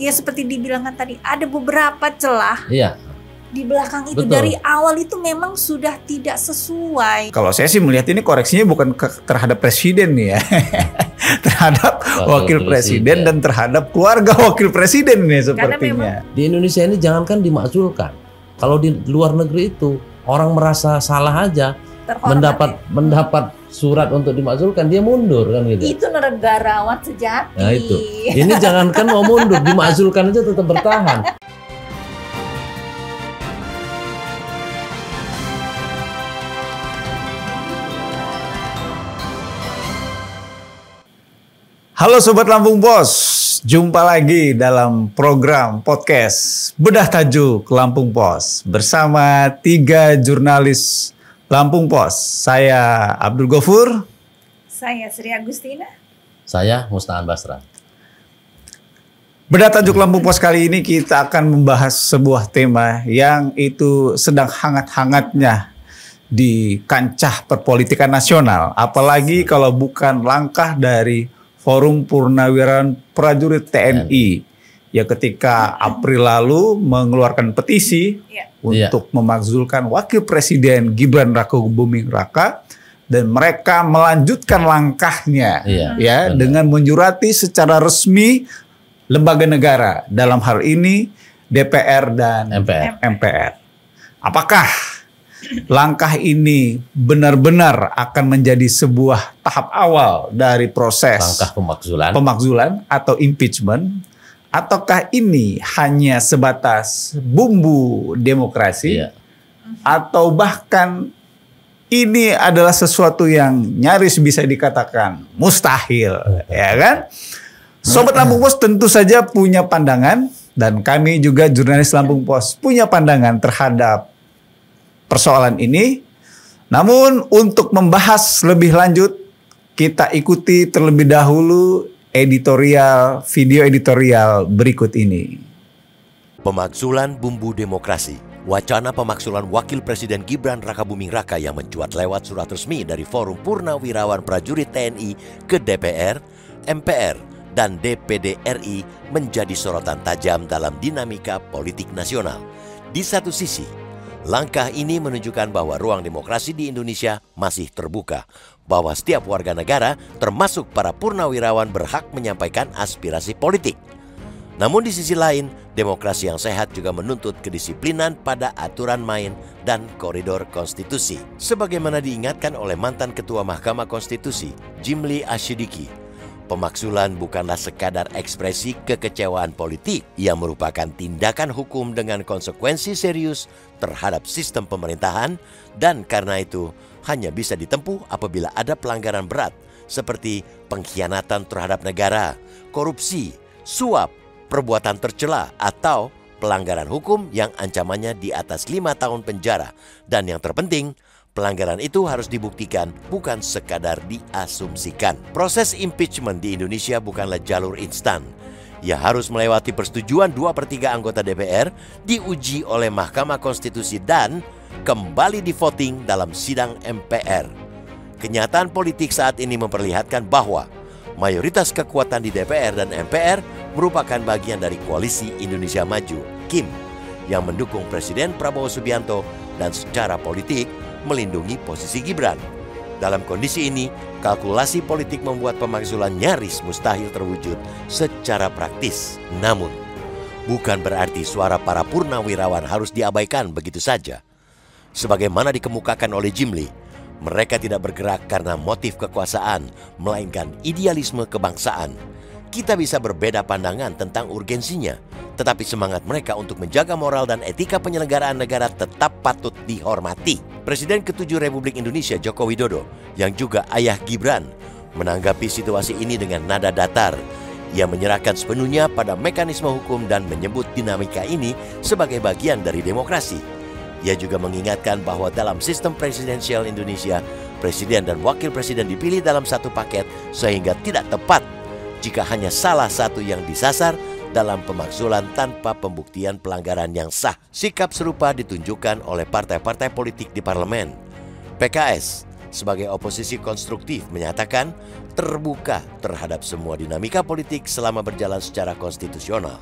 ya seperti dibilangkan tadi, ada beberapa celah. Iya. Di belakang itu. Betul. Dari awal itu memang sudah tidak sesuai. Kalau saya sih melihat ini koreksinya bukan terhadap presiden nih ya. Terhadap wakil presiden dan terhadap keluarga wakil presiden nih sepertinya. Di Indonesia ini jangankan dimakzulkan. Kalau di luar negeri itu orang merasa salah aja, mendapat surat untuk dimakzulkan, dia mundur kan gitu. Itu negarawan sejati. Nah itu. Ini jangankan mau mundur, dimakzulkan aja tetap bertahan. Halo Sobat Lampung Pos, jumpa lagi dalam program podcast Bedah Tajuk Lampung Pos bersama 3 jurnalis Lampung Pos. Saya Abdul Gofur. Saya Sri Agustina. Saya Mustaan Basra. Bedah Tajuk Lampung Pos kali ini kita akan membahas sebuah tema yang itu sedang hangat-hangatnya di kancah perpolitikan nasional. Apalagi kalau bukan langkah dari Forum Purnawirawan Prajurit TNI yang ketika April lalu mengeluarkan petisi untuk memakzulkan Wakil Presiden Gibran Rakabuming Raka, dan mereka melanjutkan langkahnya dengan menyurati secara resmi lembaga negara, dalam hal ini DPR dan MPR. Apakah langkah ini benar-benar akan menjadi sebuah tahap awal dari proses langkah pemakzulan atau impeachment, ataukah ini hanya sebatas bumbu demokrasi, atau bahkan ini adalah sesuatu yang nyaris bisa dikatakan mustahil, ya kan? Sobat Lampung Pos tentu saja punya pandangan, dan kami juga jurnalis Lampung Pos punya pandangan terhadap persoalan ini. Namun untuk membahas lebih lanjut, kita ikuti terlebih dahulu video editorial berikut ini. Pemakzulan bumbu demokrasi. Wacana pemakzulan Wakil Presiden Gibran Rakabuming Raka yang mencuat lewat surat resmi dari Forum Purnawirawan Prajurit TNI ke DPR, MPR, dan DPD RI menjadi sorotan tajam dalam dinamika politik nasional. Di satu sisi, langkah ini menunjukkan bahwa ruang demokrasi di Indonesia masih terbuka, bahwa setiap warga negara, termasuk para purnawirawan, berhak menyampaikan aspirasi politik. Namun di sisi lain, demokrasi yang sehat juga menuntut kedisiplinan pada aturan main dan koridor konstitusi. Sebagaimana diingatkan oleh mantan Ketua Mahkamah Konstitusi, Jimli Asyidiki, pemakzulan bukanlah sekadar ekspresi kekecewaan politik. Ia merupakan tindakan hukum dengan konsekuensi serius terhadap sistem pemerintahan, dan karena itu hanya bisa ditempuh apabila ada pelanggaran berat seperti pengkhianatan terhadap negara, korupsi, suap, perbuatan tercela, atau pelanggaran hukum yang ancamannya di atas 5 tahun penjara. Dan yang terpenting, pelanggaran itu harus dibuktikan, bukan sekadar diasumsikan. Proses impeachment di Indonesia bukanlah jalur instan. Ia harus melewati persetujuan 2/3 anggota DPR, diuji oleh Mahkamah Konstitusi, dan kembali di voting dalam sidang MPR. Kenyataan politik saat ini memperlihatkan bahwa mayoritas kekuatan di DPR dan MPR merupakan bagian dari koalisi Indonesia Maju, KIM, yang mendukung Presiden Prabowo Subianto dan secara politik melindungi posisi Gibran. Dalam kondisi ini, kalkulasi politik membuat pemakzulan nyaris mustahil terwujud secara praktis. Namun, bukan berarti suara para purnawirawan harus diabaikan begitu saja. Sebagaimana dikemukakan oleh Jimli, mereka tidak bergerak karena motif kekuasaan, melainkan idealisme kebangsaan. Kita bisa berbeda pandangan tentang urgensinya, tetapi semangat mereka untuk menjaga moral dan etika penyelenggaraan negara tetap patut dihormati. Presiden ke-7 Republik Indonesia Joko Widodo, yang juga ayah Gibran, menanggapi situasi ini dengan nada datar. Ia menyerahkan sepenuhnya pada mekanisme hukum dan menyebut dinamika ini sebagai bagian dari demokrasi. Ia juga mengingatkan bahwa dalam sistem presidensial Indonesia, presiden dan wakil presiden dipilih dalam satu paket, sehingga tidak tepat jika hanya salah satu yang disasar dalam pemakzulan tanpa pembuktian pelanggaran yang sah. Sikap serupa ditunjukkan oleh partai-partai politik di parlemen. PKS, sebagai oposisi konstruktif menyatakan terbuka terhadap semua dinamika politik selama berjalan secara konstitusional.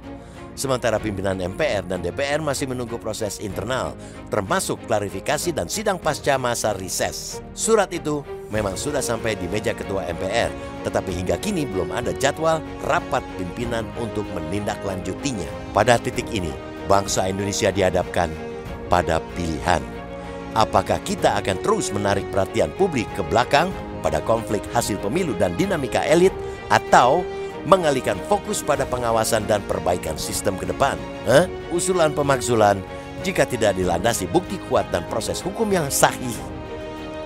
Sementara pimpinan MPR dan DPR masih menunggu proses internal, termasuk klarifikasi dan sidang pasca masa reses. Surat itu memang sudah sampai di meja Ketua MPR, tetapi hingga kini belum ada jadwal rapat pimpinan untuk menindaklanjutinya. Pada titik ini, bangsa Indonesia dihadapkan pada pilihan. Apakah kita akan terus menarik perhatian publik ke belakang pada konflik hasil pemilu dan dinamika elit, atau mengalihkan fokus pada pengawasan dan perbaikan sistem ke depan? Usulan pemakzulan jika tidak dilandasi bukti kuat dan proses hukum yang sahih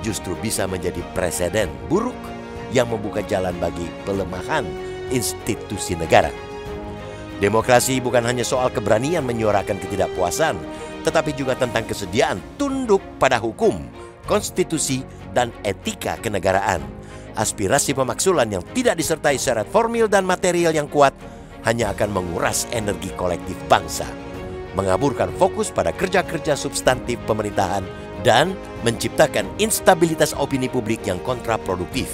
justru bisa menjadi presiden buruk yang membuka jalan bagi pelemahan institusi negara. Demokrasi bukan hanya soal keberanian menyuarakan ketidakpuasan, tetapi juga tentang kesediaan tunduk pada hukum, konstitusi, dan etika kenegaraan. Aspirasi pemakzulan yang tidak disertai syarat formil dan material yang kuat hanya akan menguras energi kolektif bangsa, mengaburkan fokus pada kerja-kerja substantif pemerintahan, dan menciptakan instabilitas opini publik yang kontraproduktif.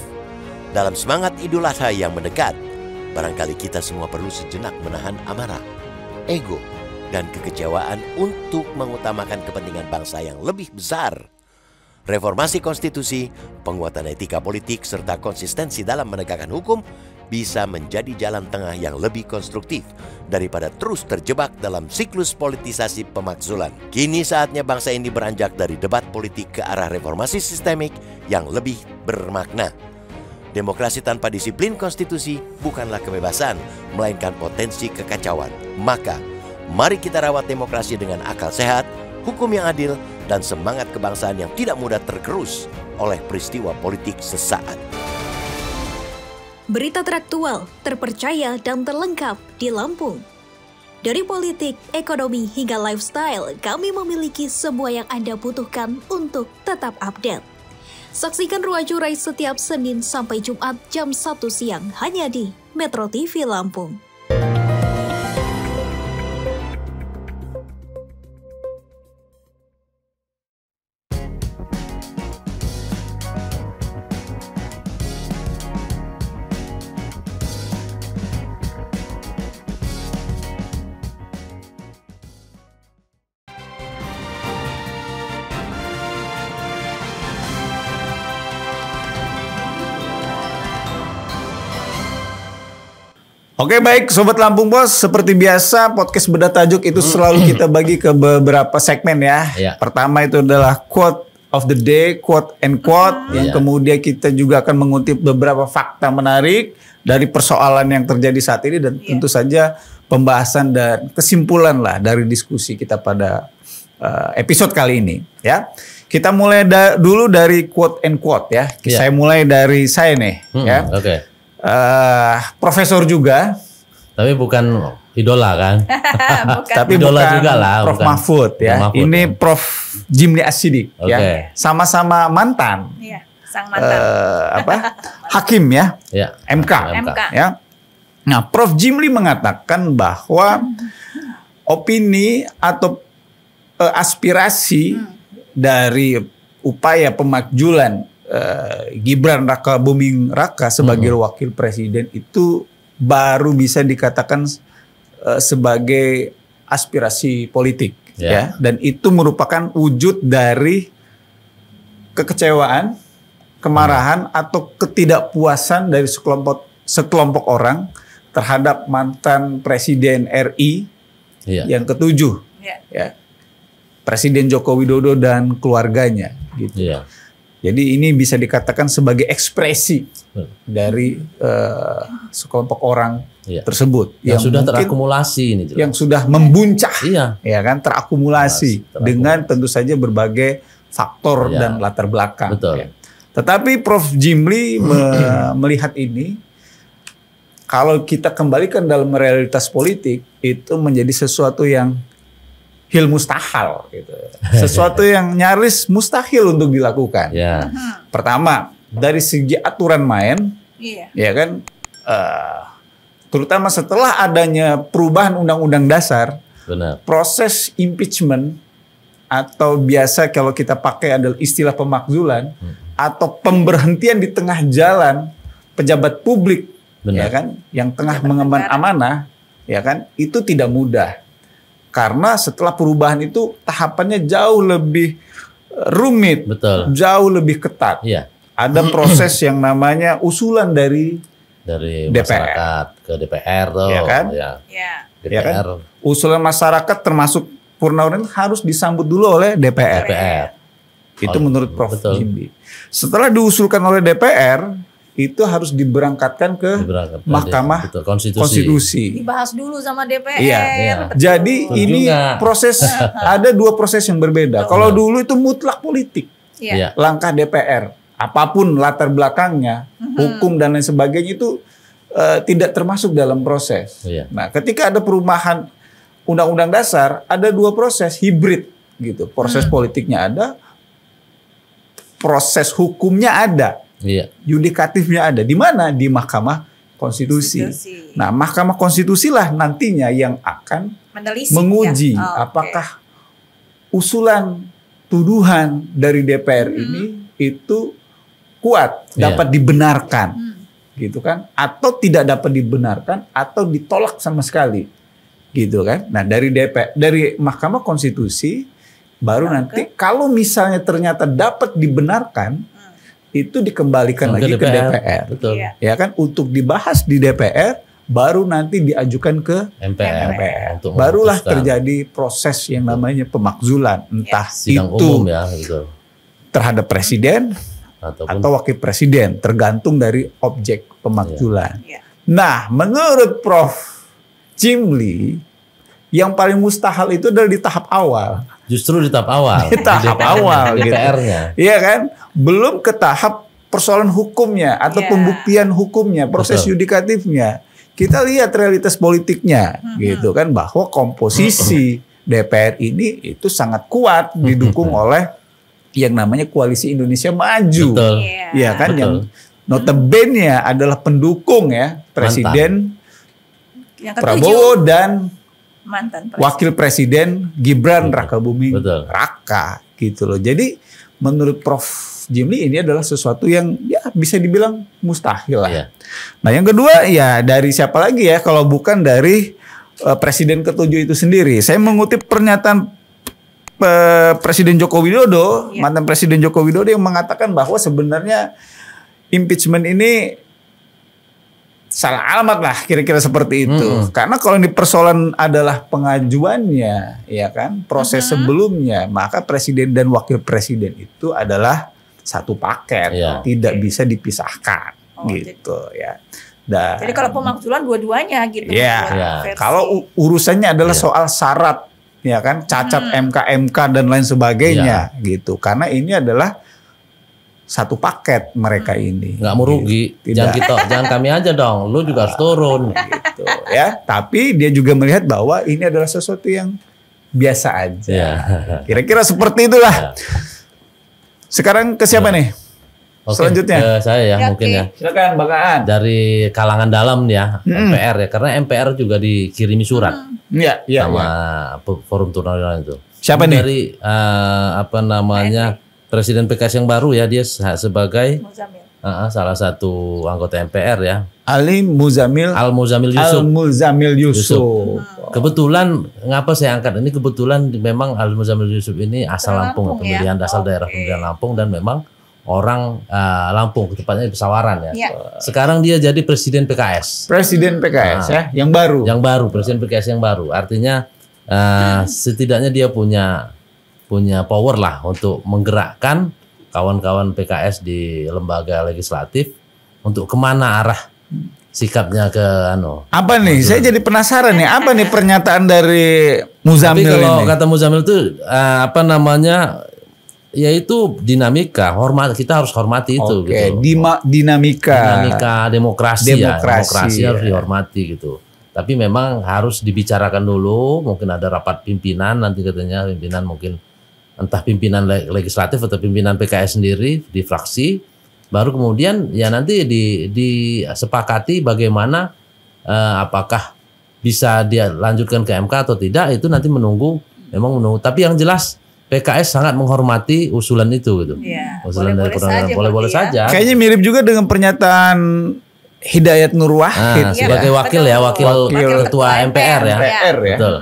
Dalam semangat Idul Adha yang mendekat, barangkali kita semua perlu sejenak menahan amarah, ego, dan kekecewaan untuk mengutamakan kepentingan bangsa yang lebih besar. Reformasi konstitusi, penguatan etika politik, serta konsistensi dalam menegakkan hukum bisa menjadi jalan tengah yang lebih konstruktif daripada terus terjebak dalam siklus politisasi pemakzulan. Kini saatnya bangsa ini beranjak dari debat politik ke arah reformasi sistemik yang lebih bermakna. Demokrasi tanpa disiplin konstitusi bukanlah kebebasan, melainkan potensi kekacauan. Maka, mari kita rawat demokrasi dengan akal sehat, hukum yang adil, dan semangat kebangsaan yang tidak mudah tergerus oleh peristiwa politik sesaat. Berita teraktual, terpercaya, dan terlengkap di Lampung. Dari politik, ekonomi, hingga lifestyle, kami memiliki semua yang Anda butuhkan untuk tetap update. Saksikan Ruang Curai setiap Senin sampai Jumat jam 1 siang hanya di Metro TV Lampung. Oke, baik Sobat Lampung Pos, seperti biasa podcast Bedah Tajuk itu selalu kita bagi ke beberapa segmen ya. Pertama itu adalah quote of the day, quote and quote, yang kemudian kita juga akan mengutip beberapa fakta menarik dari persoalan yang terjadi saat ini, dan tentu saja pembahasan dan kesimpulan lah dari diskusi kita pada episode kali ini ya. Kita mulai dulu dari quote and quote ya. Saya mulai dari saya nih ya. Oke. Profesor juga, tapi bukan idola kan? Tapi idola bukan juga lah, Prof bukan. Mahfud ya. Mahfud, ini ya. Prof Jimli As-Siddiq ya. Sama-sama mantan. Iya, sang mantan. Hakim ya. MK. Ya. Nah, Prof Jimli mengatakan bahwa opini atau aspirasi dari upaya pemakzulan Gibran Rakabuming Raka sebagai wakil presiden itu baru bisa dikatakan sebagai aspirasi politik ya, dan itu merupakan wujud dari kekecewaan, kemarahan atau ketidakpuasan dari sekelompok orang terhadap mantan presiden RI yang ketujuh ya, Presiden Joko Widodo dan keluarganya gitu. Jadi ini bisa dikatakan sebagai ekspresi dari sekelompok orang tersebut yang sudah terakumulasi ini jelas. Yang sudah membuncah, ya kan, terakumulasi dengan tentu saja berbagai faktor dan latar belakang. Ya. Tetapi Prof Jimli melihat ini, kalau kita kembalikan dalam realitas politik, itu menjadi sesuatu yang hil mustahil gitu. Sesuatu yang nyaris mustahil untuk dilakukan. Pertama, dari segi aturan main, ya kan, terutama setelah adanya perubahan Undang-Undang Dasar, proses impeachment atau biasa kalau kita pakai adalah istilah pemakzulan, atau pemberhentian di tengah jalan pejabat publik, Benar. ya kan, yang tengah Pejabat mengemban negara. amanah, ya kan, itu tidak mudah. Karena setelah perubahan itu tahapannya jauh lebih rumit, Betul. jauh lebih ketat. Iya. Ada proses yang namanya usulan dari Dari DPR. masyarakat ke DPR tuh. Iya kan? Ya. Ya. Ya kan? DPR. usulan masyarakat termasuk Purnawirawan harus disambut dulu oleh DPR. DPR. Itu Oh, menurut Prof. betul. Jimli. Setelah diusulkan oleh DPR, itu harus diberangkatkan ke Diberangkat. Mahkamah Betul, konstitusi. Konstitusi. Dibahas dulu sama DPR. Iya, iya. betul. Jadi Betul ini juga. proses ada dua proses yang berbeda. Betul. Kalau dulu itu mutlak politik, Iya. Iya. langkah DPR, apapun latar belakangnya, hukum dan lain sebagainya itu tidak termasuk dalam proses. Iya. Nah, ketika ada perubahan Undang-Undang Dasar, ada dua proses hibrid gitu. Proses politiknya ada, proses hukumnya ada, Iya. yudikatifnya ada. Di mana? Di Mahkamah Konstitusi. Konstitusi. Nah, Mahkamah Konstitusi lah nantinya yang akan Mendelisik, menguji ya? Oh, oke. apakah usulan tuduhan dari DPR ini itu kuat, Iya. dapat dibenarkan, gitu kan? Atau tidak dapat dibenarkan, atau ditolak sama sekali, gitu kan? Nah, dari DPR, dari Mahkamah Konstitusi, baru nanti kalau misalnya ternyata dapat dibenarkan, itu dikembalikan lagi ke DPR. Betul. Iya. Ya kan, untuk dibahas di DPR, baru nanti diajukan ke MPR. MPR. Untuk Barulah memutuskan. terjadi proses yang namanya pemakzulan, entah Sidang itu umum ya, gitu. terhadap presiden Ataupun atau wakil presiden, tergantung dari objek pemakzulan. Iya. Nah, menurut Prof. Jimli, yang paling mustahil itu adalah di tahap awal. justru di tahap awal. Di tahap awal, gitu. DPR-nya. Iya kan? Belum ke tahap persoalan hukumnya atau Iya. pembuktian hukumnya, proses Betul. yudikatifnya. Kita lihat realitas politiknya, gitu kan, bahwa komposisi DPR ini itu sangat kuat didukung oleh yang namanya Koalisi Indonesia Maju. Betul. Iya. Iya kan, Betul. yang notabene adalah pendukung ya Presiden Yang ketujuh, Prabowo dan mantan presiden. Wakil Presiden Gibran Rakabuming Betul. Raka gitu loh. Jadi menurut Prof. Jimli ini adalah sesuatu yang ya bisa dibilang mustahil lah. Iya. Nah, yang kedua ya dari siapa lagi ya kalau bukan dari Presiden ketujuh itu sendiri. Saya mengutip pernyataan Presiden Joko Widodo, Iya. mantan Presiden Joko Widodo yang mengatakan bahwa sebenarnya impeachment ini salah alamat lah kira-kira seperti itu. Karena kalau ini persoalan adalah pengajuannya, ya kan, proses sebelumnya, maka presiden dan wakil presiden itu adalah satu paket, Iya. tidak bisa dipisahkan, Oh, gitu ya. Dan Jadi kalau pemakzulan dua-duanya gitu. Iya. dua Iya. versi. kalau urusannya adalah Iya. soal syarat, ya kan, cacat MK dan lain sebagainya, Iya. gitu. Karena ini adalah satu paket mereka ini. Nggak mau rugi. Tidak. Jangan kami aja dong. Lu juga harus turun. Gitu, ya. Tapi dia juga melihat bahwa ini adalah sesuatu yang biasa aja. Iya. Kira-kira seperti itulah. Sekarang ke siapa nih? Oke, Selanjutnya. ke saya ya, Ya, mungkin oke. ya. Silakan Bang Aan. Dari kalangan dalam ya, MPR ya. Karena MPR juga dikirimi surat Iya, iya. sama iya. Forum Purnawirawan itu. Siapa Ini nih? Dari apa namanya Presiden PKS yang baru ya, dia sebagai Muzamil. salah satu anggota MPR ya, Ali Muzamil Al Muzamil Yusuf. Al-Muzamil Yusuf. Kebetulan ngapa saya angkat ini, kebetulan memang Al Muzamil Yusuf ini asal Asal Lampung, Lampung, ya? pemilihan asal daerah Oke. pemilihan Lampung, dan memang orang Lampung, tepatnya di Pesawaran ya. Iya. Sekarang dia jadi Presiden PKS Presiden PKS ya, yang baru. yang baru, Presiden PKS yang baru. Artinya setidaknya dia punya power lah untuk menggerakkan kawan-kawan PKS di lembaga legislatif untuk kemana arah sikapnya ke Apa nih? Saya jadi penasaran nih. Apa nih pernyataan dari Tapi Muzamil kalau ini? kata Muzamil itu apa namanya, yaitu dinamika, kita harus hormati itu Oke, gitu. Dinamika demokrasi, Demokrasi, harus ya. dihormati gitu. Tapi memang harus dibicarakan dulu, mungkin ada rapat pimpinan nanti katanya, pimpinan mungkin entah pimpinan legislatif atau pimpinan PKS sendiri di fraksi, baru kemudian ya nanti disepakati bagaimana apakah bisa dia lanjutkan ke MK atau tidak, itu nanti memang menunggu. Tapi yang jelas PKS sangat menghormati usulan itu gitu. Iya, Usulan dari boleh-boleh Purnawirawan saja boleh-boleh berarti saja. Kayaknya mirip juga dengan pernyataan Hidayat Nur Wahid. Nah, Iya, sebagai wakil ya, wakil Wakil ketua MPR ya. MPR ya. Betul.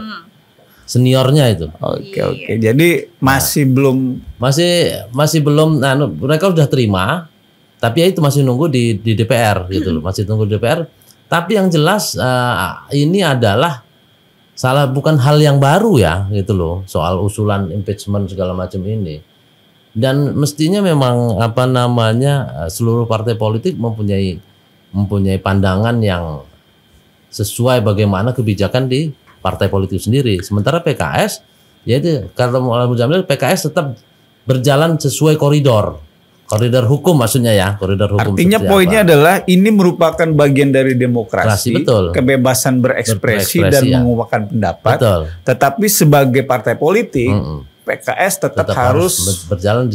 Seniornya itu. Oke. Jadi masih belum Masih belum mereka udah terima, tapi ya itu masih nunggu di DPR gitu loh, masih tunggu di DPR. Tapi yang jelas ini adalah bukan hal yang baru ya gitu loh, soal usulan impeachment segala macam ini. Dan mestinya memang seluruh partai politik mempunyai pandangan yang sesuai bagaimana kebijakan di partai politik sendiri. Sementara PKS, yaitu karena Muzamil, PKS tetap berjalan sesuai koridor hukum maksudnya ya, koridor hukum. Artinya poinnya adalah ini merupakan bagian dari demokrasi, betul. Kebebasan berekspresi dan ya. mengungkapkan pendapat. Betul. Tetapi sebagai partai politik, PKS tetap harus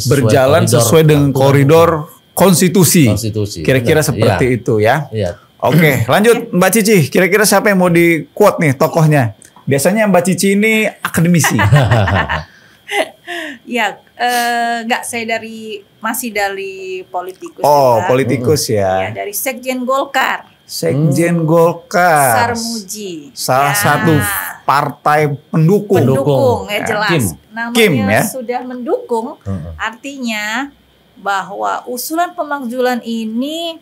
berjalan sesuai dengan koridor konstitusi. Kira-kira seperti itu ya. Iya. Oke, lanjut Mbak Cici. Kira-kira siapa yang mau di quote nih tokohnya? Biasanya Mbak Cici ini akademisi. Ya, enggak, saya masih dari politikus. Oh, juga. Politikus Ya, ya. dari Sekjen Golkar. Sekjen Golkar. Sarmuji. Salah Ya. satu partai pendukung. Pendukung ya jelas. Namanya Kim, ya. sudah mendukung, artinya bahwa usulan pemakzulan ini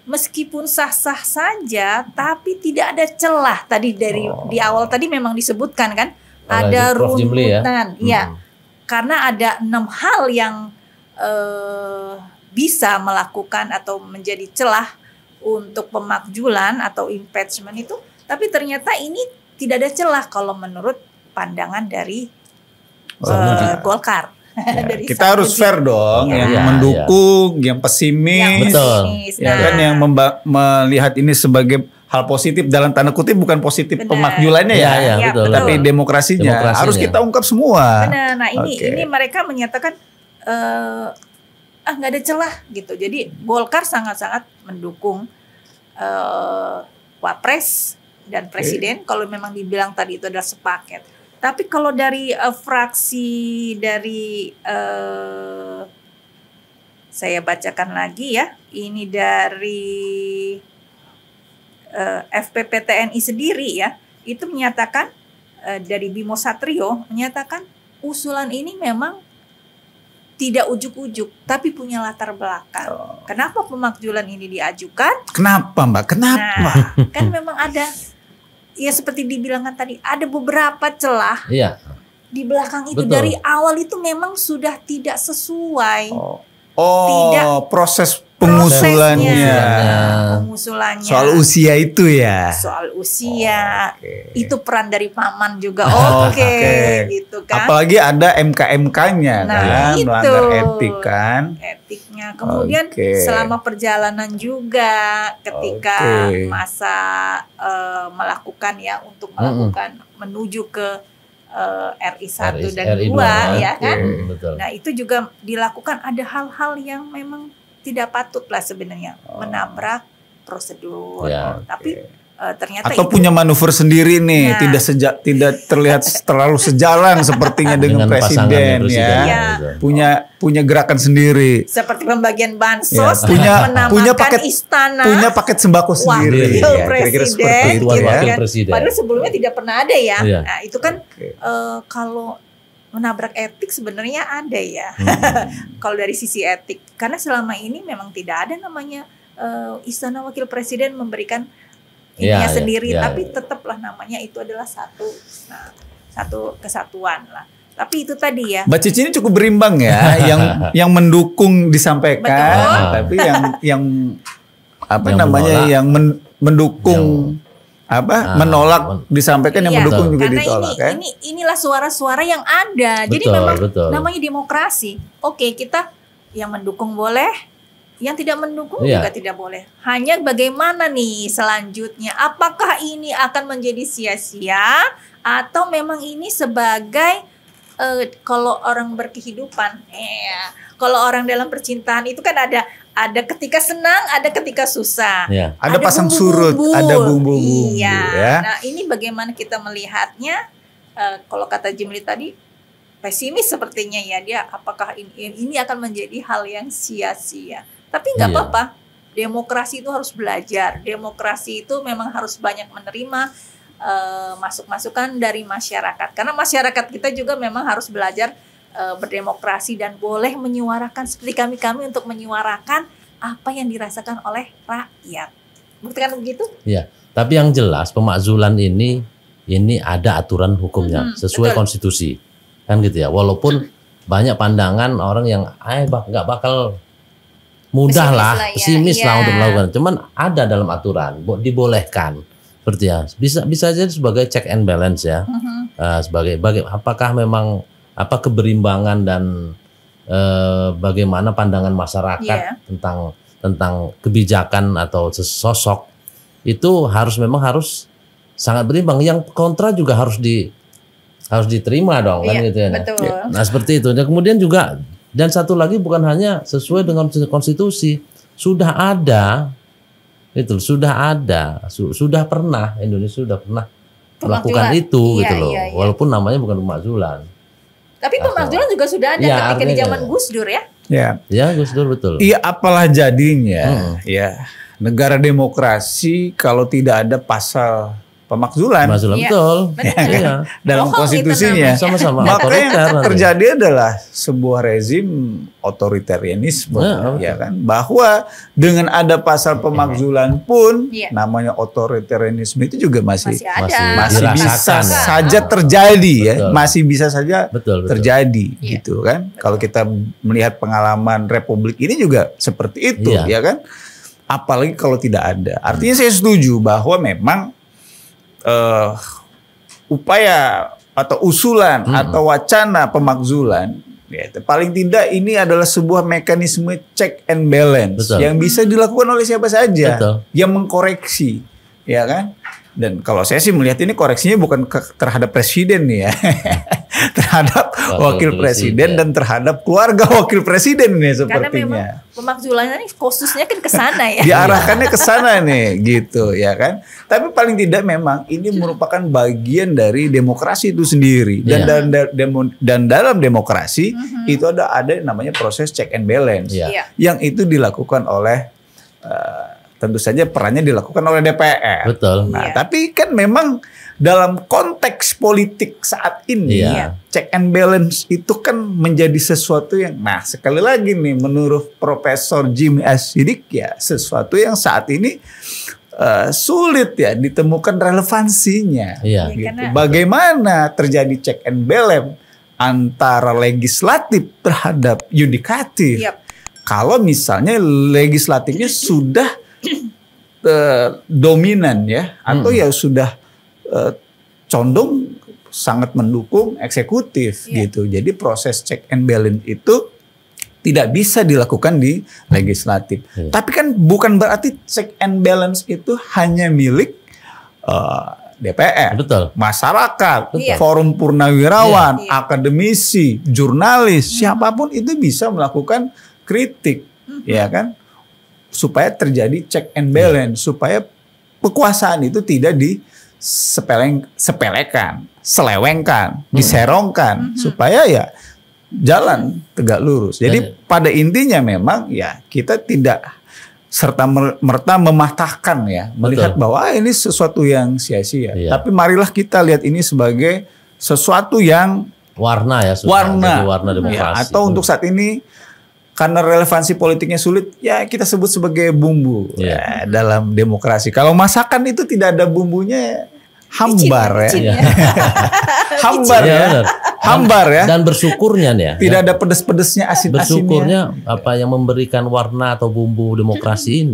meskipun sah-sah saja, tapi tidak ada celah. Tadi di awal tadi memang disebutkan kan, ada Prof. Jimli ya. runtutan, ya, karena ada 6 hal yang bisa melakukan atau menjadi celah untuk pemakzulan atau impeachment itu, tapi ternyata ini tidak ada celah kalau menurut pandangan dari Golkar. Ya, kita harus fair dong, yang mendukung, yang pesimis, yang melihat ini sebagai hal positif dalam tanda kutip, bukan positif pemakzulannya betul. Tapi demokrasinya harus kita ungkap semua. Benar. Nah ini mereka menyatakan nggak ada celah gitu. Jadi Golkar sangat-sangat mendukung Wapres dan Presiden. Kalau memang dibilang tadi itu adalah sepaket. Tapi kalau dari fraksi dari saya bacakan lagi ya, ini dari FPP TNI sendiri ya, itu menyatakan dari Bimo Satrio menyatakan usulan ini memang tidak ujuk-ujuk, tapi punya latar belakang. Kenapa pemakzulan ini diajukan? Kenapa Mbak? Kenapa? Nah, kan memang ada, ya seperti dibilangkan tadi, ada beberapa celah di belakang itu. Betul. Dari awal itu memang sudah tidak sesuai. Tidak proses pengusulannya. Soal usia itu ya. Soal usia. Itu peran dari paman juga. Gitu kan. Apalagi ada MK-MK-nya kan, melanggar etik kan. Etiknya. Kemudian selama perjalanan juga ketika masa melakukan ya, untuk melakukan menuju ke RI 1 dan 2 ya kan. Betul. Nah, itu juga dilakukan, ada hal-hal yang memang tidak patut lah sebenarnya, menabrak prosedur. Tapi ternyata atau itu punya manuver sendiri nih, tidak terlihat terlalu sejalan sepertinya dengan presiden ya. Punya gerakan sendiri. Seperti pembagian bansos, punya paket istana, punya paket sembako sendiri. Kira-kira seperti itu ya. Padahal sebelumnya tidak pernah ada ya. Nah, itu kan kalau menabrak etik sebenarnya ada ya. Kalau dari sisi etik, karena selama ini memang tidak ada namanya istana wakil presiden memberikan ininya sendiri, tapi tetaplah namanya itu adalah satu kesatuan lah. Tapi itu tadi ya. Mbak Cici ini cukup berimbang ya, yang mendukung disampaikan, tapi yang mendukung menolak disampaikan, yang mendukung juga ditolak. Inilah suara-suara yang ada. Jadi memang namanya demokrasi. Oke, kita yang mendukung boleh, yang tidak mendukung juga tidak boleh. Hanya bagaimana nih selanjutnya? Apakah ini akan menjadi sia-sia atau memang ini sebagai kalau orang berkehidupan, kalau orang dalam percintaan itu kan ada ketika senang, ada ketika susah, ada pasang surut, ada bumbu-bumbu. Nah, ini bagaimana kita melihatnya? Kalau kata Jimli tadi, pesimis sepertinya ya, dia apakah ini akan menjadi hal yang sia-sia. Tapi nggak apa-apa, demokrasi itu harus belajar, demokrasi itu memang harus banyak menerima masukan dari masyarakat, karena masyarakat kita juga memang harus belajar berdemokrasi dan boleh menyuarakan seperti kami untuk menyuarakan apa yang dirasakan oleh rakyat. Buktikan begitu? Ya, tapi yang jelas pemakzulan ini ada aturan hukumnya sesuai konstitusi, kan gitu ya. Walaupun banyak pandangan orang yang nggak bakal mudah pesimis lah untuk melakukan. Cuman ada dalam aturan, dibolehkan, seperti ya. Bisa jadi sebagai check and balance ya, sebagai apakah memang keberimbangan dan bagaimana pandangan masyarakat tentang kebijakan atau sosok itu harus sangat berimbang. Yang kontra juga harus diterima dong, kan gitu ya. Betul. Nah seperti itu. Dan kemudian juga, dan satu lagi, bukan hanya sesuai dengan konstitusi, sudah pernah Indonesia sudah pernah melakukan itu gitu loh. Walaupun namanya bukan pemakzulan. Tapi pemakzulan juga sudah ada ketika di zaman Gus Dur ya. Ya Gus Dur, betul. Iya, apalah jadinya ya negara demokrasi kalau tidak ada pasal pemakzulan. Betul. Ya, dalam konstitusinya. Sama-sama makanya yang terjadi adalah sebuah rezim otoritarianisme, ya kan? Bahwa dengan ada pasal pemakzulan pun namanya otoritarianisme itu juga masih bisa saja terjadi ya. Masih bisa saja terjadi gitu kan. Kalau kita melihat pengalaman republik ini juga seperti itu, ya kan? Apalagi kalau tidak ada. Artinya saya setuju bahwa memang upaya atau usulan atau wacana pemakzulan, ya, paling tidak ini adalah sebuah mekanisme check and balance yang bisa dilakukan oleh siapa saja yang mengkoreksi, ya kan? Dan kalau saya sih melihat ini koreksinya bukan terhadap presiden nih ya, terhadap wakil presiden dan terhadap keluarga wakil presiden nih sepertinya. Karena memang pemakzulannya ini khususnya kan ke sana ya. Diarahkannya ke sana nih gitu ya kan. Tapi paling tidak memang ini merupakan bagian dari demokrasi itu sendiri. Dan dalam demokrasi itu ada namanya proses check and balance yang itu dilakukan oleh tentu saja perannya dilakukan oleh DPR. Betul. Nah, tapi kan memang dalam konteks politik saat ini, check and balance itu kan menjadi sesuatu yang, nah sekali lagi nih menurut Profesor Jimmy S. Siddiq ya, sesuatu yang saat ini sulit ya ditemukan relevansinya. Gitu. Bagaimana terjadi check and balance antara legislatif terhadap yudikatif? Kalau misalnya legislatifnya sudah dominan ya, atau ya sudah condong sangat mendukung eksekutif gitu. Jadi proses check and balance itu tidak bisa dilakukan di legislatif. Tapi kan bukan berarti check and balance itu hanya milik DPR, masyarakat, forum purnawirawan, akademisi, jurnalis, siapapun itu bisa melakukan kritik, ya kan? Supaya terjadi check and balance, supaya kekuasaan itu tidak disepelekan, selewengkan, diserongkan, supaya ya jalan tegak lurus. Jadi pada intinya memang ya kita tidak serta-merta mematahkan ya, melihat bahwa ini sesuatu yang sia-sia. Tapi marilah kita lihat ini sebagai sesuatu yang warna demokrasi. Ya, atau untuk saat ini karena relevansi politiknya sulit, ya kita sebut sebagai bumbu ya, dalam demokrasi. Kalau masakan itu tidak ada bumbunya, hambar ya. Hambar ya. Hambar ya. Dan bersyukurnya nih ya. Tidak ada pedes-pedesnya, asin-asinnya. Bersyukurnya apa yang memberikan warna atau bumbu demokrasi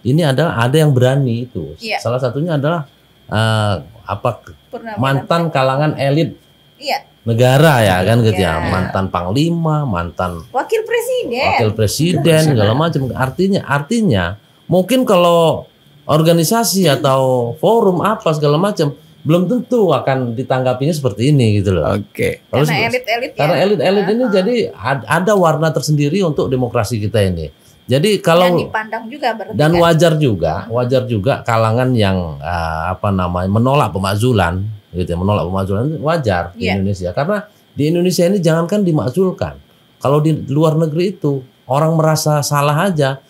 ini adalah ada yang berani itu. Salah satunya adalah mantan kalangan elit negara ya kan gitu ya, mantan panglima, mantan wakil presiden segala macam. Artinya mungkin kalau organisasi atau forum apa segala macam belum tentu akan ditanggapinya seperti ini gitu loh. Karena elit-elit ini jadi ada warna tersendiri untuk demokrasi kita ini. Jadi kalau dan dipandang juga dan wajar juga kalangan yang menolak pemakzulan gitu ya, menolak pemakzulan wajar di Indonesia, karena Di Indonesia ini jangankan dimakzulkan. Kalau di luar negeri itu orang merasa salah aja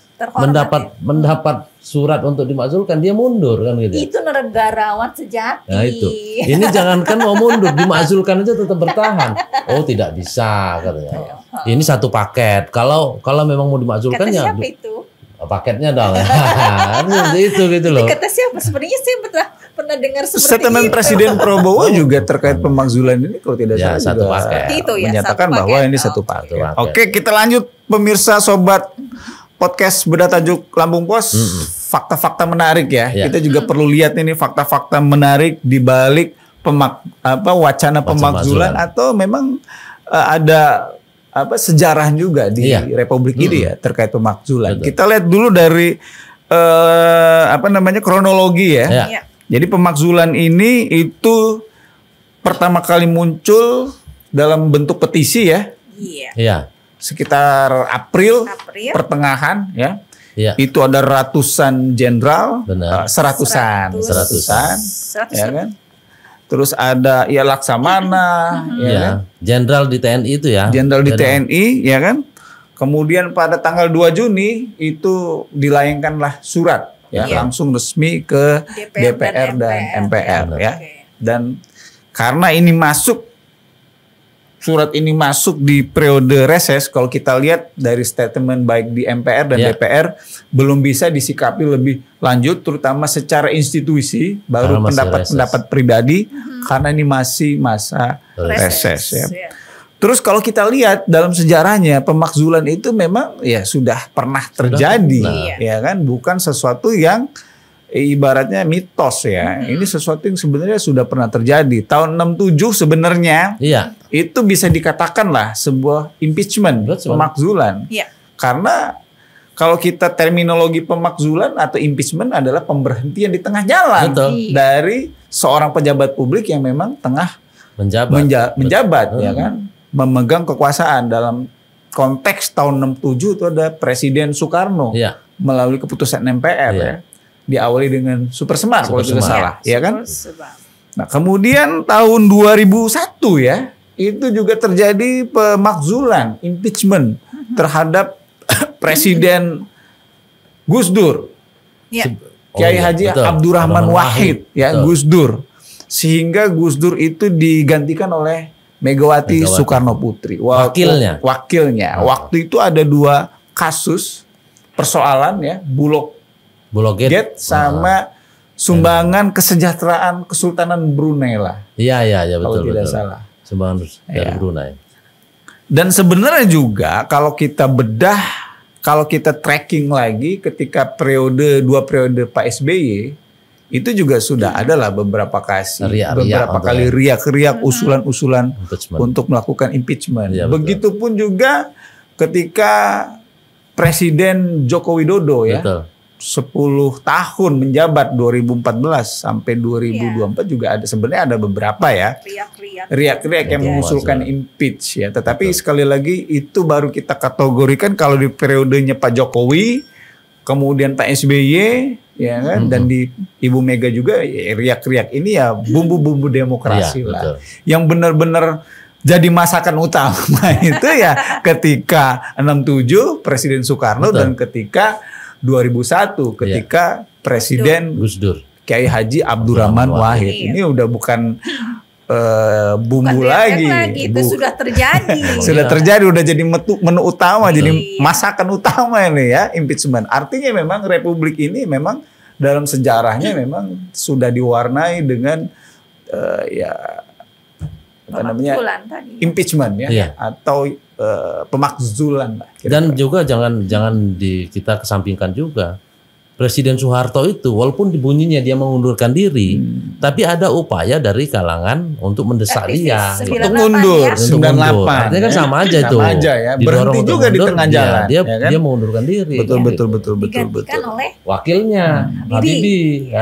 mendapat surat untuk dimakzulkan, dia mundur kan gitu. Itu negarawan sejati. Nah itu. Ini jangankan mau mundur, dimakzulkan aja tetap bertahan. Oh tidak bisa katanya. Ini satu paket. Kalau memang mau dimakzulkan kata ya. Siapa itu? Paketnya dong. Itu gitu loh. Kata siapa? Sebenarnya saya pernah dengar seperti Statement itu. Presiden Prabowo juga terkait pemakzulan ini kalau tidak salah satu juga paket. Itu ya, menyatakan satu bahwa paket. ini satu paket. Satu paket. Oke, kita lanjut pemirsa sobat podcast bertajuk Lambung Pos. Fakta-fakta menarik ya. Kita juga perlu lihat ini fakta-fakta menarik di balik wacana pemakzulan atau memang ada sejarah juga di Republik ini ya terkait pemakzulan. Betul. Kita lihat dulu dari kronologi ya. Ya. Jadi pemakzulan ini itu pertama kali muncul dalam bentuk petisi ya. Iya. Sekitar April. Pertengahan ya. Iya. Itu ada ratusan jenderal, seratusan, ya kan? Terus ada Laksamana, ya kan? Jenderal di TNI itu ya. Jenderal di TNI, ya kan? Kemudian pada tanggal 2 Juni itu dilayangkanlah surat ya, langsung resmi ke DPR dan MPR ya. Dan karena ini surat ini masuk di periode reses, kalau kita lihat dari statement baik di MPR dan DPR belum bisa disikapi lebih lanjut, terutama secara institusi, baru pendapat pribadi karena ini masih masa reses ya. Terus kalau kita lihat dalam sejarahnya pemakzulan itu memang ya sudah pernah terjadi, ya kan, bukan sesuatu yang ibaratnya mitos ya. Ini sesuatu yang sebenarnya sudah pernah terjadi. Tahun 67 sebenarnya itu bisa dikatakan lah sebuah impeachment, pemakzulan. Karena kalau kita terminologi pemakzulan atau impeachment adalah pemberhentian di tengah jalan dari seorang pejabat publik yang memang tengah menjabat ya kan, memegang kekuasaan. Dalam konteks tahun 67 itu ada Presiden Soekarno melalui keputusan MPR ya. Diawali dengan Super Semar kalau tidak salah, ya kan? Nah, kemudian tahun 2001 ya, itu juga terjadi pemakzulan, impeachment terhadap Presiden Gus Dur, Kiai Haji Abdurrahman Wahid, ya Gus Dur, sehingga Gus Dur itu digantikan oleh Megawati Soekarno Putri, wakilnya. Waktu itu ada 2 kasus persoalan ya, Bulog Gate sama sumbangan kesejahteraan Kesultanan Brunei lah. Iya betul. Kalau tidak salah. Sumbangan dari Brunei. Dan sebenarnya juga kalau kita tracking lagi ketika 2 periode Pak SBY itu juga sudah adalah beberapa kali riak-riak usulan-usulan untuk melakukan impeachment. Ya, begitupun juga ketika Presiden Joko Widodo ya. 10 tahun menjabat 2014 sampai 2024 juga ada sebenarnya ada beberapa ya riak-riak yang mengusulkan impeach ya, tetapi sekali lagi itu baru kita kategorikan kalau di periodenya Pak Jokowi, kemudian Pak SBY ya kan, dan di Ibu Mega juga ya, riak-riak ini ya bumbu-bumbu demokrasi lah yang benar-benar jadi masakan utama itu ya ketika 67 Presiden Soekarno dan ketika 2001 ketika Presiden Gus Dur, Kiai Haji Abdurrahman Wahid. Ini udah bukan bumbu lagi. Itu sudah terjadi. Sudah terjadi, udah jadi menu utama, jadi masakan utama ini ya, impeachment. Artinya memang Republik ini memang dalam sejarahnya memang sudah diwarnai dengan impeachment ya, atau pemakzulan lah. Dan juga jangan kita kesampingkan juga Presiden Soeharto itu walaupun dibunyinya dia mengundurkan diri, tapi ada upaya dari kalangan untuk mendesak dia untuk mundur. 98. Artinya kan sama aja itu. Ya. Berhenti juga di tengah jalan. Dia mengundurkan diri. Betul. Digantikan oleh wakilnya Habibie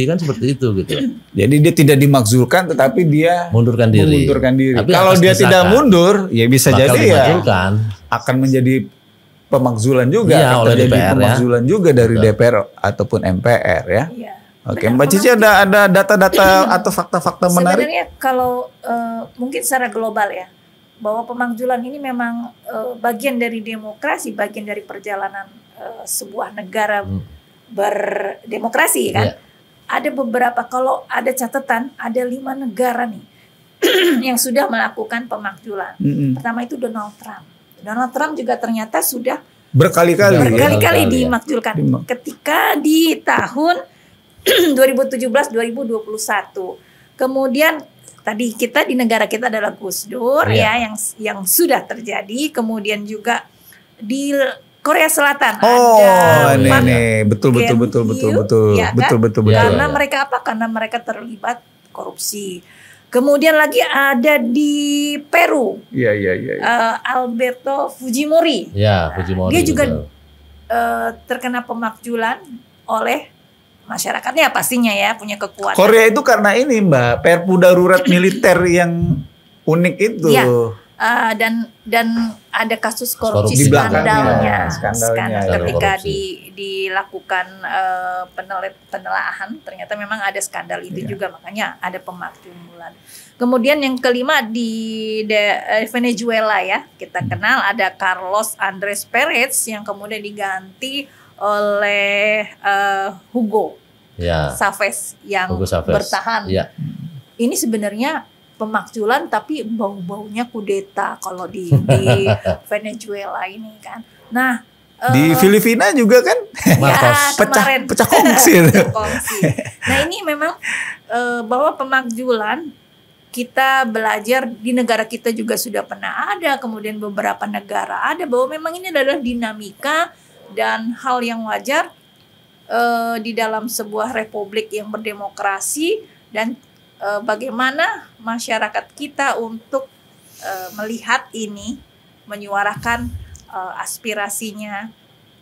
kan seperti itu gitu. Jadi dia tidak dimakzulkan tetapi dia mengundurkan diri. Tapi kalau dia tidak mundur, ya bisa jadi ya akan menjadi pemakzulan juga, oleh DPR pemakzulan juga dari DPR ataupun MPR ya. Oke, Mbak Cici ada data-data atau fakta-fakta menarik? Sebenarnya kalau mungkin secara global ya, bahwa pemakzulan ini memang bagian dari demokrasi, bagian dari perjalanan sebuah negara berdemokrasi kan. Ada beberapa, kalau ada catatan, ada 5 negara nih yang sudah melakukan pemakzulan. Pertama itu Donald Trump. Donald Trump juga ternyata sudah berkali-kali dimakzulkan. Ketika di tahun 2017-2021. Kemudian tadi kita di negara kita adalah Gus Dur ya yang sudah terjadi. Kemudian juga di Korea Selatan ada betul ya kan? betul. Karena mereka apa? Karena mereka terlibat korupsi. Kemudian lagi ada di Peru. Alberto Fujimori. Fujimori. Dia juga terkena pemakzulan oleh masyarakatnya pastinya ya, punya kekuatan. Korea itu karena ini Mbak, perpu darurat militer yang unik itu. Ya, dan ada kasus korupsi skandalnya ketika dilakukan penelaahan, ternyata memang ada skandal itu juga, makanya ada pemakzulan. Kemudian yang kelima di Venezuela ya, kita kenal ada Carlos Andrés Pérez yang kemudian diganti oleh Hugo Chavez yang bertahan. Ini sebenarnya pemakzulan tapi bau-baunya kudeta kalau di Venezuela ini kan. Nah, di Filipina juga kan pecah kongsi. Nah, ini memang bahwa pemakzulan kita belajar di negara kita juga sudah pernah ada, kemudian beberapa negara ada, bahwa memang ini adalah dinamika dan hal yang wajar di dalam sebuah republik yang berdemokrasi, dan bagaimana masyarakat kita untuk melihat ini, menyuarakan aspirasinya.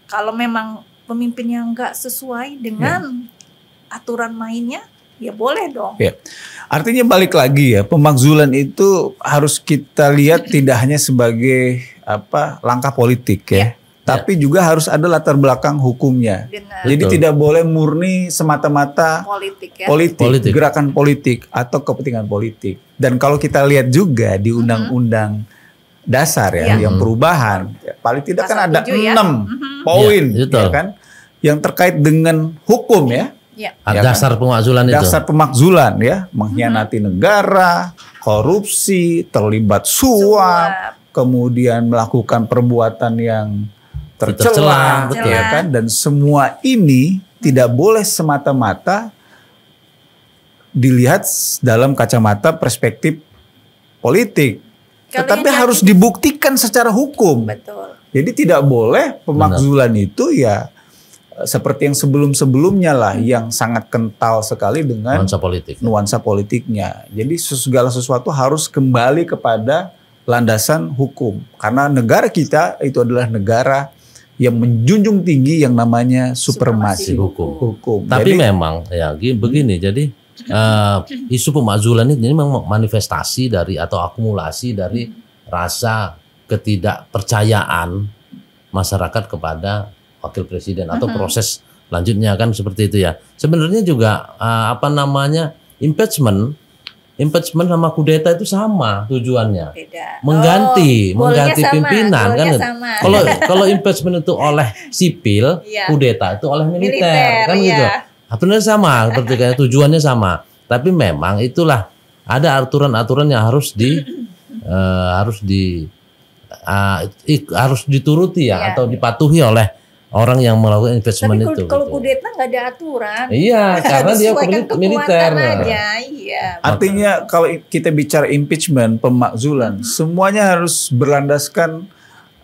Kalau memang pemimpinnya nggak sesuai dengan aturan mainnya, ya boleh dong. Artinya balik lagi ya, pemakzulan itu harus kita lihat tidak hanya sebagai langkah politik ya. Tapi juga harus ada latar belakang hukumnya. Benar. Jadi tidak boleh murni semata-mata politik, gerakan politik atau kepentingan politik. Dan kalau kita lihat juga di Undang-Undang Dasar yang perubahan, paling tidak kan ada 6 poin ya kan, yang terkait dengan hukum ya. Dasar pemakzulan itu. Dasar pemakzulan ya, mengkhianati negara, korupsi, terlibat suap, kemudian melakukan perbuatan yang tercela, ya kan? Dan semua ini tidak boleh semata-mata dilihat dalam kacamata perspektif politik, tetapi harus dibuktikan secara hukum. Betul. Jadi tidak boleh pemakzulan itu ya seperti yang sebelum-sebelumnya lah, yang sangat kental sekali dengan nuansa politiknya. Jadi segala sesuatu harus kembali kepada landasan hukum, karena negara kita itu adalah negara yang menjunjung tinggi yang namanya supremasi hukum. Tapi memang ya begini, jadi isu pemakzulan ini memang manifestasi dari atau akumulasi dari rasa ketidakpercayaan masyarakat kepada wakil presiden atau proses lanjutnya kan seperti itu ya. Sebenarnya juga impeachment sama kudeta itu sama tujuannya. Beda. Mengganti pimpinan kan. Kalau impeachment itu oleh sipil, kudeta itu oleh militer kan gitu. Sebenarnya sama, seperti tujuannya sama. Tapi memang itulah ada aturan-aturan yang harus dituruti ya, atau dipatuhi oleh orang yang melakukan investment itu. Tapi kalau kudeta nggak ada aturan. Iya, karena dia militer. Artinya kalau kita bicara impeachment, pemakzulan, semuanya harus berlandaskan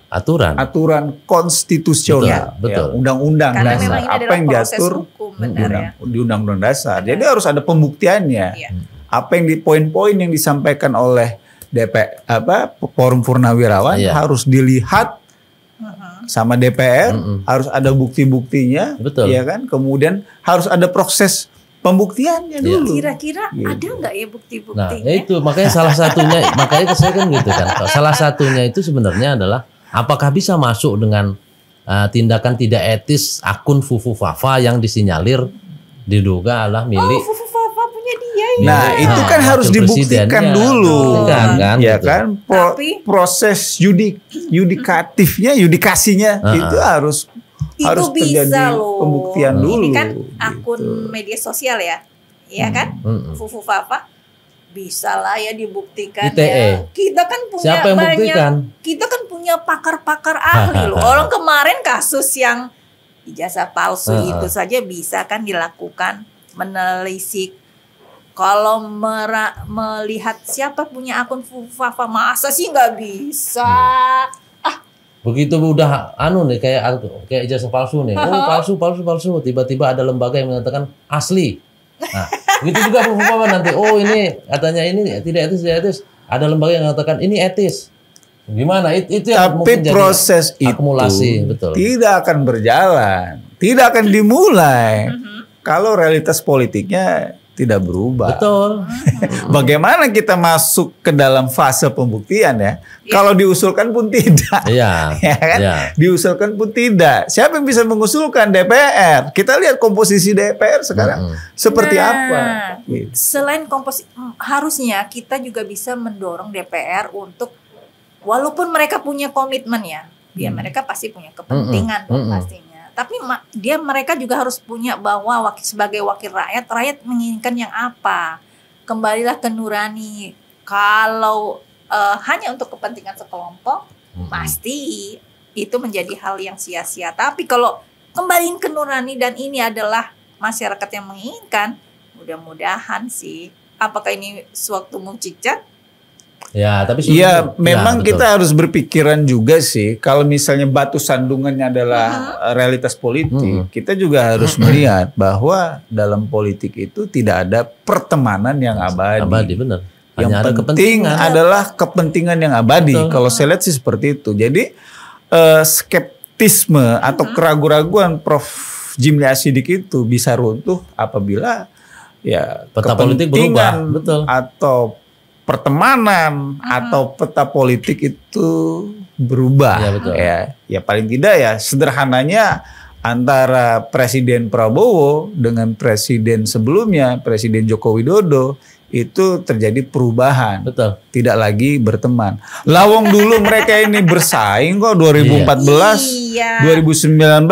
aturan konstitusional, betul. Undang-undang dasar. Apa yang diatur di Undang-Undang Dasar. Jadi harus ada pembuktiannya. Apa yang poin-poin yang disampaikan oleh Forum Purnawirawan harus dilihat sama DPR, harus ada bukti-buktinya, ya kan? Kemudian harus ada proses pembuktiannya dulu. Kira-kira ada nggak ya bukti-buktinya? Nah, itu makanya salah satunya, makanya saya kan gitu kan. Salah satunya itu sebenarnya adalah apakah bisa masuk dengan tindakan tidak etis akun Fufu Fafa yang disinyalir diduga adalah milik Fufufafa punya dia ya. Nah, itu kan harus dibuktikan dulu, kan, ya gitu. kan? Proses yudikatifnya, yudikasinya itu harus bisa terjadi loh. pembuktian dulu. Ini kan akun media sosial ya, iya kan? Fufufafa bisa lah ya dibuktikan ITE. ya. Kita kan punya Siapa yang banyak. buktikan? Kita kan punya pakar-pakar ahli loh. Orang kemarin kasus yang ijazah palsu itu saja bisa kan dilakukan menelisik. Kalau melihat siapa punya akun Fufufafa, masa sih nggak bisa? Begitu udah nih kayak ijazah palsu nih. Oh, palsu. Tiba-tiba ada lembaga yang mengatakan asli. Nah, begitu juga Fufufafa nanti. Oh, ini katanya ini tidak etis. Ada lembaga yang mengatakan ini etis. Gimana? Itu yang tapi proses itu akumulasi, betul. Tidak akan berjalan, tidak akan dimulai kalau realitas politiknya tidak berubah. Betul. Bagaimana kita masuk ke dalam fase pembuktian ya? Kalau diusulkan pun tidak. Iya. Ya kan? Ya. Diusulkan pun tidak. Siapa yang bisa mengusulkan? DPR. Kita lihat komposisi DPR sekarang seperti apa. Gitu. Selain komposisi, harusnya kita juga bisa mendorong DPR untuk, walaupun mereka punya komitmen ya, mereka pasti punya kepentingan pastinya. Tapi mereka juga harus punya bahwa sebagai wakil rakyat menginginkan yang apa. Kembalilah ke nurani. Kalau hanya untuk kepentingan sekelompok, pasti itu menjadi hal yang sia-sia. Tapi kalau kembaliin ke nurani dan ini adalah masyarakat yang menginginkan, mudah-mudahan sih. Apakah ini sewaktu mukjizat? Ya, tapi memang kita harus berpikiran juga sih. Kalau misalnya batu sandungannya adalah realitas politik, kita juga harus melihat bahwa dalam politik itu tidak ada pertemanan yang abadi. Abadi benar. Yang hanya ada penting adalah kepentingan yang abadi. Betul. Kalau saya lihat sih seperti itu. Jadi skeptisme atau keraguan-raguan Prof. Jimli Asyidik itu bisa runtuh apabila ya peta politik berubah, betul. Atau pertemanan atau peta politik itu berubah. Ya, betul. Ya paling tidak ya sederhananya antara Presiden Prabowo dengan presiden sebelumnya, Presiden Joko Widodo, itu terjadi perubahan. Betul. Tidak lagi berteman. Lawang dulu mereka ini bersaing kok 2014, 2019.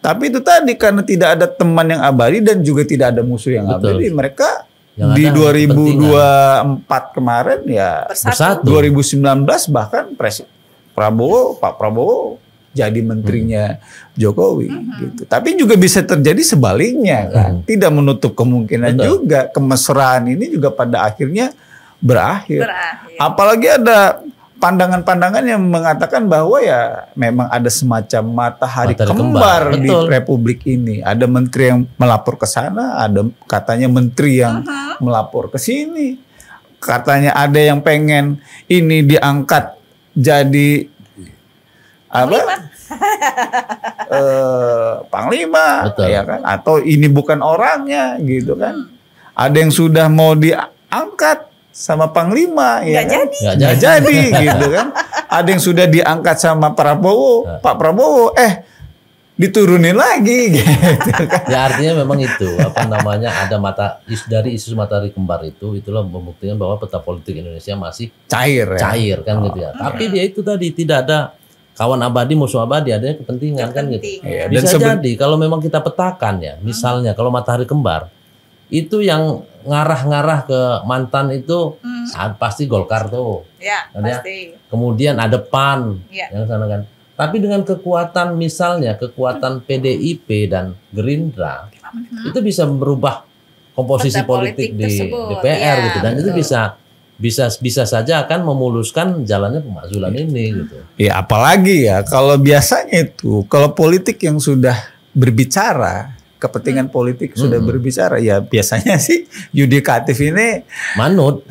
Tapi itu tadi karena tidak ada teman yang abadi dan juga tidak ada musuh yang abadi, mereka yang di 2024 kemarin ya bersatu. 2019 bahkan Pak Prabowo jadi menterinya Jokowi gitu. Tapi juga bisa terjadi sebaliknya kan. Tidak menutup kemungkinan juga kemesraan ini juga pada akhirnya berakhir. Apalagi ada pandangan-pandangan yang mengatakan bahwa ya memang ada semacam matahari kembar di Republik ini. Ada menteri yang melapor ke sana, ada katanya menteri yang melapor ke sini. Katanya ada yang pengen ini diangkat jadi Panglima, ya kan? Atau ini bukan orangnya gitu kan? Ada yang sudah mau diangkat sama Panglima, ya kan? Nggak jadi gitu kan? Ada yang sudah diangkat sama Prabowo, Pak Prabowo, diturunin lagi gitu kan? Ya artinya memang itu ada dari isu matahari kembar itulah membuktikan bahwa peta politik Indonesia masih cair kan gitu ya. Tapi dia itu tadi tidak ada kawan abadi, musuh abadi, adanya kepentingan kan gitu. Ya, bisa jadi kalau memang kita petakan ya, misalnya kalau matahari kembar itu yang ngarah-ngarah ke mantan itu pasti Golkar tuh. Ya, pasti. Kemudian ada PAN yang sana kan. Tapi dengan kekuatan misalnya kekuatan PDIP dan Gerindra itu bisa merubah komposisi politik di DPR gitu, dan itu bisa saja akan memuluskan jalannya pemakzulan ini gitu. Ya apalagi ya kalau biasanya itu kalau politik yang sudah berbicara, kepentingan politik sudah berbicara, ya biasanya sih yudikatif ini manut.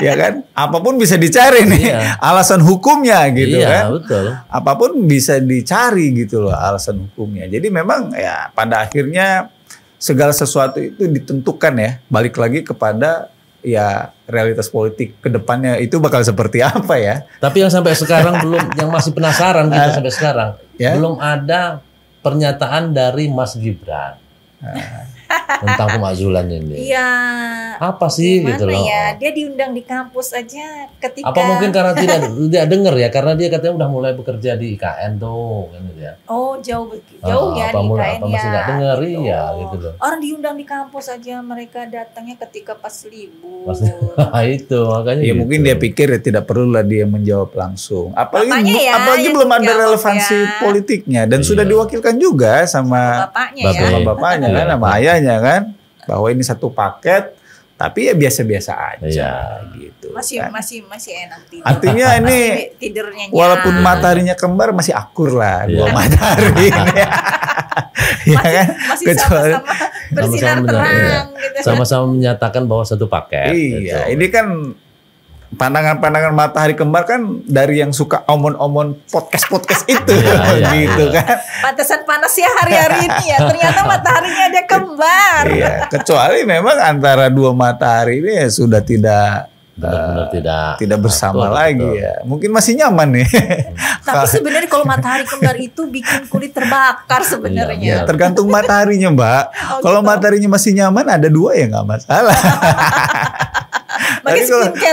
ya kan apapun bisa dicari nih alasan hukumnya gitu kan. Betul. Apapun bisa dicari gitu loh alasan hukumnya. Jadi memang ya pada akhirnya segala sesuatu itu ditentukan ya, balik lagi kepada ya realitas politik ke depannya itu bakal seperti apa ya. Tapi yang sampai sekarang yang masih penasaran kita sampai sekarang belum ada pernyataan dari Mas Gibran tentang pemakzulan ini. Iya. Apa sih gitu loh? Ya? Dia diundang di kampus aja ketika. Apa mungkin karena tidak dengar ya? Karena dia katanya udah mulai bekerja di IKN tuh, kan gitu ya. Oh jauh ya apa di IKN apa masih nggak dengar iya gitu loh. Orang diundang di kampus aja mereka datangnya ketika pas libur. Itu makanya. Ya gitu. mungkin dia pikir ya tidak perlulah dia menjawab langsung. Apalagi ya, belum ada relevansi politiknya dan sudah diwakilkan juga sama bapaknya kan, sama ayahnya kan, bahwa ini satu paket. Tapi ya biasa-biasa aja gitu. Masih enak tidur. Artinya ini tidurnya walaupun mataharinya kembar masih akur lah dua matahari ini. Ya kan? Masih sama-sama bersinar terang gitu. Sama-sama menyatakan bahwa satu paket. Iya, ini kan pandangan-pandangan matahari kembar kan dari yang suka omon-omon podcast itu gitu kan. Pantesan panas ya hari-hari ini ya. Ternyata mataharinya ada kembar. Iya, kecuali memang antara dua matahari ini ya sudah tidak tidak bersama lagi betul. Ya. Mungkin masih nyaman nih. Tapi sebenarnya kalau matahari kembar itu bikin kulit terbakar sebenarnya. Ya, tergantung mataharinya, Mbak. Kalau mataharinya masih nyaman ada dua ya nggak masalah. Tapi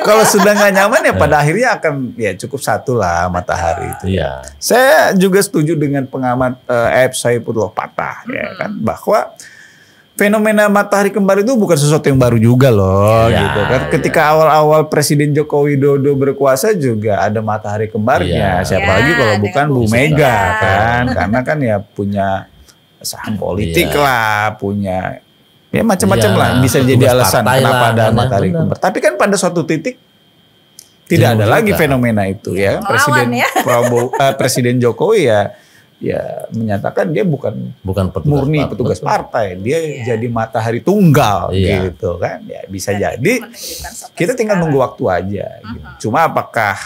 kalau sudah nggak nyaman ya pada akhirnya akan ya cukup satu lah matahari itu. Iya. Saya juga setuju dengan pengamat Saifullah Fatah ya kan bahwa fenomena matahari kembar itu bukan sesuatu yang baru juga loh gitu kan. Ketika awal-awal Presiden Joko Widodo berkuasa juga ada matahari kembarnya. Siapa lagi kalau bukan Bu Mega kan, karena kan ya punya saham politik lah, punya ya macam-macam lah, bisa jadi alasan kenapa ada matahari kembar. Tapi kan pada suatu titik tidak ada lagi fenomena itu ya. Presiden Jokowi ya menyatakan dia bukan murni petugas partai, dia jadi matahari tunggal gitu kan. Ya bisa jadi kita tinggal nunggu waktu aja gitu. Cuma apakah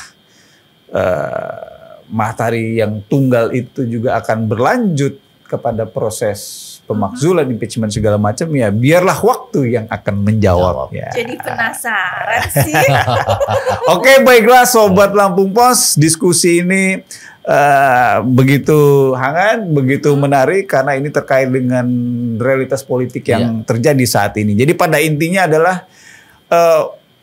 matahari yang tunggal itu juga akan berlanjut kepada proses pemakzulan, impeachment segala macam ya biarlah waktu yang akan menjawab ya. Jadi penasaran sih. Oke, baiklah Sobat Lampung Pos, diskusi ini begitu hangat, begitu menarik karena ini terkait dengan realitas politik yang terjadi saat ini. Jadi pada intinya adalah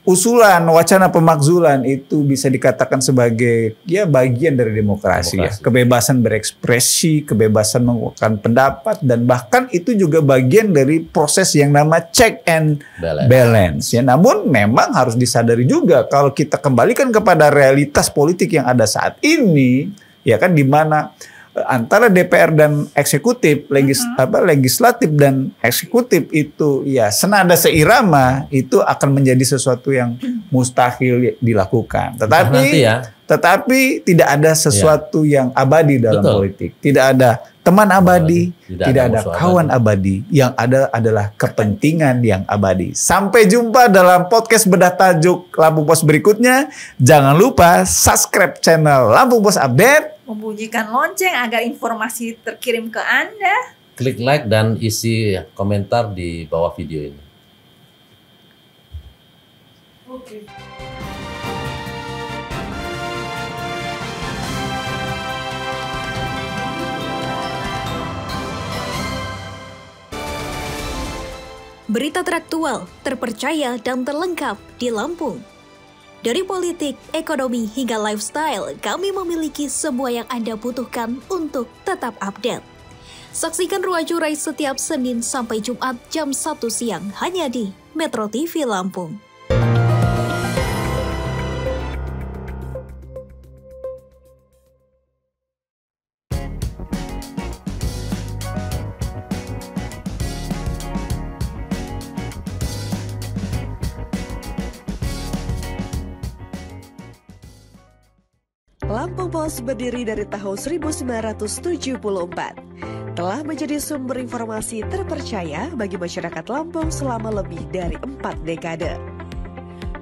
usulan wacana pemakzulan itu bisa dikatakan sebagai ya bagian dari demokrasi. Ya. Kebebasan berekspresi, kebebasan mengungkapkan pendapat dan bahkan itu juga bagian dari proses yang nama check and balance. Ya, namun memang harus disadari juga kalau kita kembalikan kepada realitas politik yang ada saat ini, ya kan di mana antara DPR dan eksekutif, legislatif dan eksekutif itu ya senada seirama, itu akan menjadi sesuatu yang mustahil dilakukan. Tetapi tidak ada sesuatu yang abadi dalam politik. Tidak ada teman abadi, tidak ada kawan abadi. Yang ada adalah kepentingan yang abadi. Sampai jumpa dalam podcast bedah tajuk Lampung Pos berikutnya. Jangan lupa subscribe channel Lampung Pos Update. Membunyikan lonceng agar informasi terkirim ke Anda. Klik like dan isi komentar di bawah video ini. Oke. Berita teraktual, terpercaya dan terlengkap di Lampung. Dari politik, ekonomi, hingga lifestyle, kami memiliki semua yang Anda butuhkan untuk tetap update. Saksikan Ruang Curai setiap Senin sampai Jumat jam 1 siang hanya di Metro TV Lampung. Lampung Pos berdiri dari tahun 1974. Telah menjadi sumber informasi terpercaya bagi masyarakat Lampung selama lebih dari 4 dekade.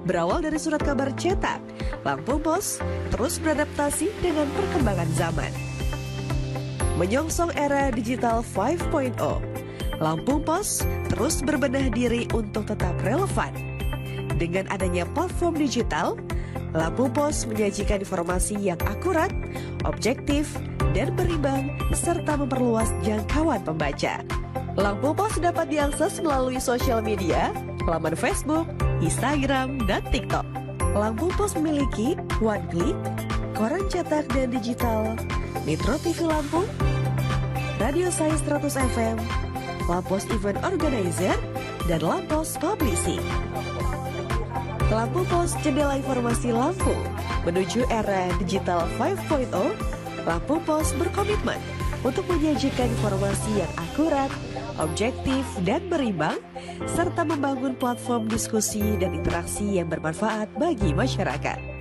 Berawal dari surat kabar cetak, Lampung Pos terus beradaptasi dengan perkembangan zaman. Menyongsong era digital 5.0, Lampung Pos terus berbenah diri untuk tetap relevan. Dengan adanya platform digital, Lampung Pos menyajikan informasi yang akurat, objektif, dan berimbang, serta memperluas jangkauan pembaca. Lampung Pos dapat diakses melalui sosial media, laman Facebook, Instagram, dan TikTok. Lampung Pos memiliki One Click, koran cetak dan digital, Metro TV Lampung, Radio Saya 100 FM, Lampos Event Organizer, dan Lampos Publishing. Lampung Pos, jendela informasi Lampung. Menuju era digital 5.0, Lampung Pos berkomitmen untuk menyajikan informasi yang akurat, objektif, dan berimbang, serta membangun platform diskusi dan interaksi yang bermanfaat bagi masyarakat.